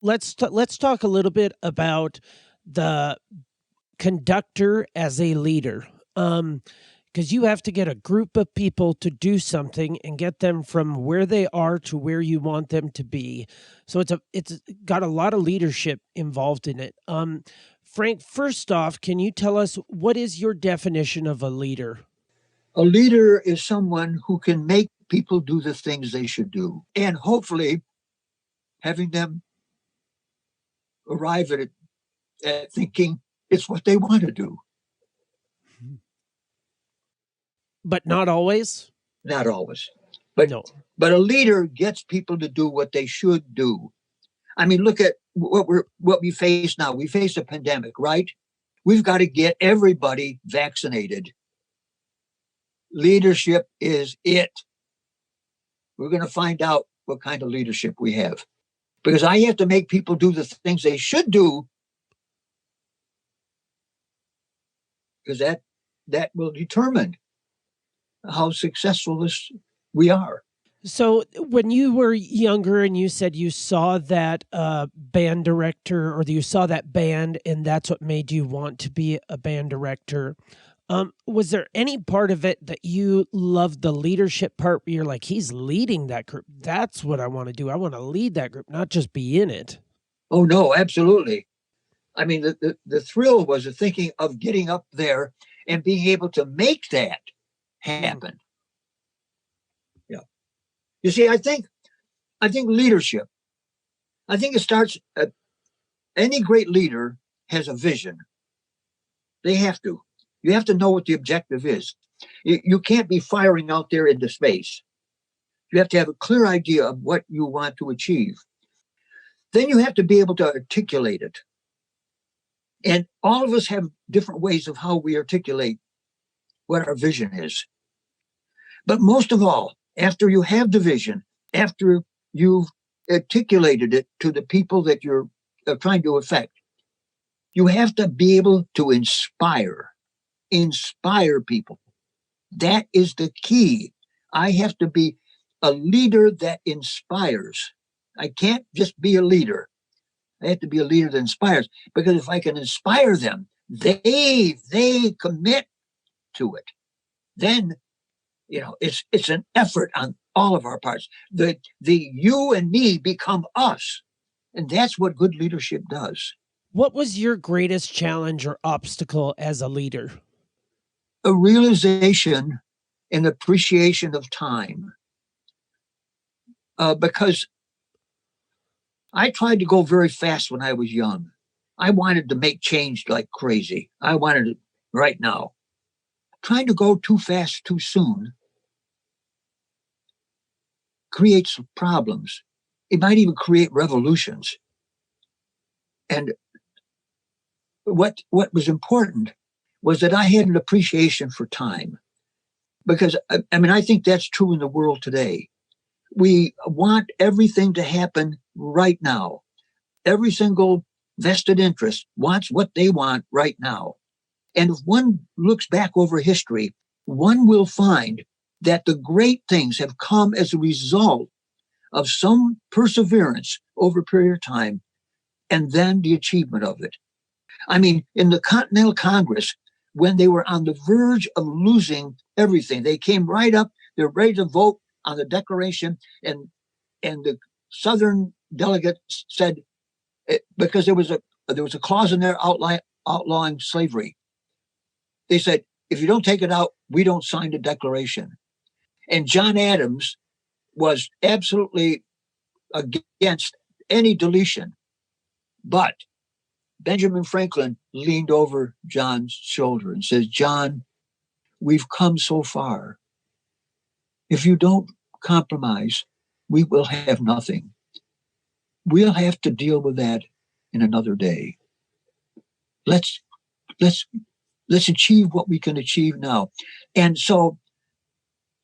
Let's talk a little bit about the conductor as a leader. Because you have to get a group of people to do something and get them from where they are to where you want them to be. So it's got a lot of leadership involved in it. Frank, first off, can you tell us what is your definition of a leader? A leader is someone who can make people do the things they should do, and hopefully having them arrive at thinking it's what they want to do. But not always. Not always, but No. but a leader gets people to do what they should do. I mean, look at what we face now. We face a pandemic, right? We've got to get everybody vaccinated. Leadership is it. We're going to find out what kind of leadership we have, because I have to make people do the things they should do, because that will determine how successful we are. So when you were younger and you said you saw that band director, or you saw that band and that's what made you want to be a band director, was there any part of it that you loved the leadership part where you're like, he's leading that group? That's what I want to do. I want to lead that group, not just be in it. Oh, no, absolutely. I mean, the thrill was the thinking of getting up there and being able to make that happen. Yeah. You see, I think leadership, I think it starts, any great leader has a vision. They have to. You have to know what the objective is. You can't be firing out there into space. You have to have a clear idea of what you want to achieve. Then you have to be able to articulate it. And all of us have different ways of how we articulate what our vision is. But most of all, after you have the vision, after you've articulated it to the people that you're trying to affect, you have to be able to inspire people. That is the key. I have to be a leader that inspires. I can't just be a leader. I have to be a leader that inspires, because if I can inspire them, they commit to it. Then, it's an effort on all of our parts. The you and me become us, and that's what good leadership does. What was your greatest challenge or obstacle as a leader? A realization and appreciation of time, because I tried to go very fast when I was young. I wanted to make change like crazy. I wanted it right now. Trying to go too fast too soon creates problems. It might even create revolutions. And what was important was that I had an appreciation for time. Because, I think that's true in the world today. We want everything to happen right now. Every single vested interest wants what they want right now. And if one looks back over history, one will find that the great things have come as a result of some perseverance over a period of time, and then the achievement of it. I mean, in the Continental Congress, when they were on the verge of losing everything, they came right up, they're ready to vote on the Declaration, and the Southern delegates said, because there was a clause in there outlawing slavery. They said, if you don't take it out, we don't sign the Declaration. And John Adams was absolutely against any deletion. But Benjamin Franklin leaned over John's shoulder and says, John, we've come so far. If you don't compromise, we will have nothing. We'll have to deal with that in another day. Let's achieve what we can achieve now. And so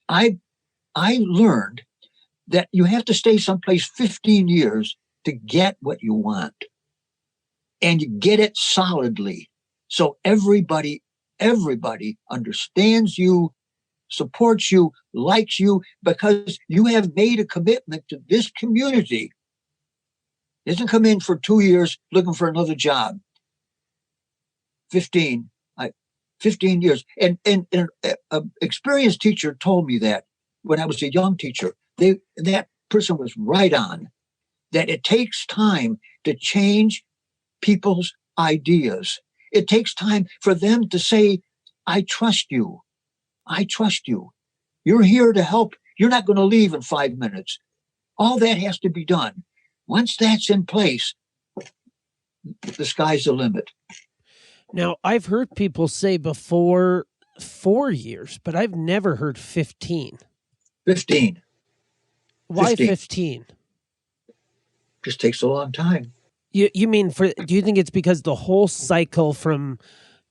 I learned that you have to stay someplace 15 years to get what you want. And you get it solidly. So everybody understands you, supports you, likes you, because you have made a commitment to this community He doesn't come in for 2 years looking for another job. 15, 15 years. And an experienced teacher told me that when I was a young teacher. That person was right on, that it takes time to change people's ideas. It takes time for them to say, I trust you. I trust you. You're here to help. You're not going to leave in 5 minutes. All that has to be done. Once that's in place, the sky's the limit. Now, I've heard people say before 4 years, but I've never heard 15. 15. Why 15? Just takes a long time. You mean do you think it's because the whole cycle from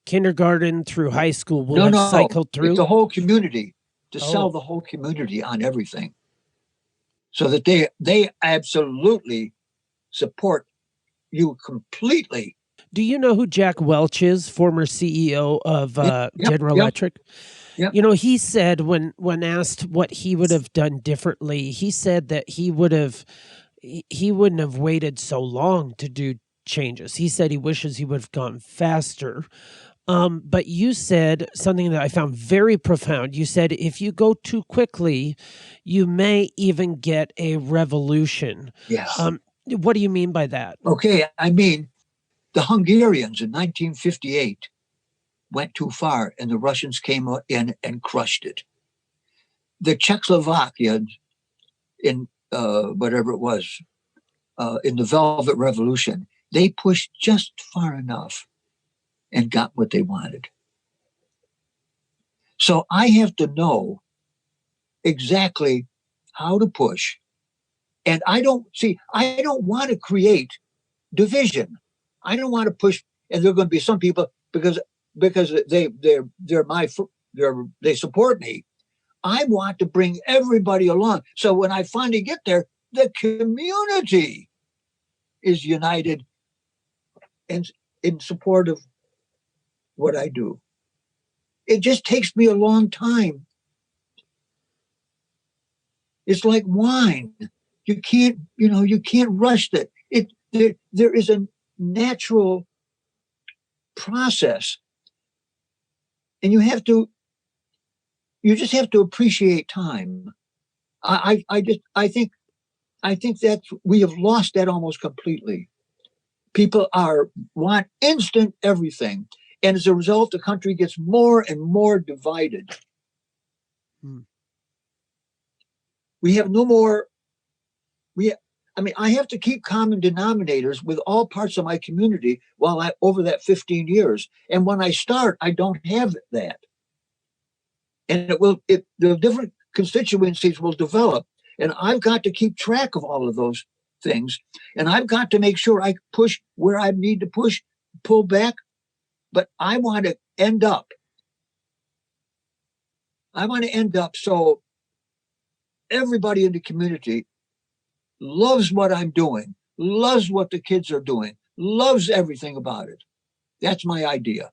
kindergarten through high school will have cycled through? It's the whole community, to sell the whole community on everything. So that they absolutely support you completely. Do you know who Jack Welch is, former CEO of General Electric? Yep. You know, he said when asked what he would have done differently, he said that he wouldn't have waited so long to do changes. He said he wishes he would have gone faster. But you said something that I found very profound. You said if you go too quickly, you may even get a revolution. Yeah. What do you mean by that? Okay, I mean, the Hungarians in 1958 went too far, and the Russians came in and crushed it. The Czechoslovakia in whatever it was, in the Velvet Revolution, they pushed just far enough and got what they wanted. So I have to know exactly how to push. And I don't want to create division. I don't want to push, and there are going to be some people because they support me. I want to bring everybody along. So when I finally get there, the community is united and in support of what I do. It just takes me a long time. It's like wine. You can't rush it. There is a natural process, and you just have to appreciate time. I think that we have lost that almost completely. People want instant everything, and as a result, the country gets more and more divided. We have no more. I have to keep common denominators with all parts of my community over that 15 years. And when I start, I don't have that. And the different constituencies will develop. And I've got to keep track of all of those things. And I've got to make sure I push where I need to push, pull back. But I want to end up so everybody in the community loves what I'm doing, loves what the kids are doing, loves everything about it. That's my idea.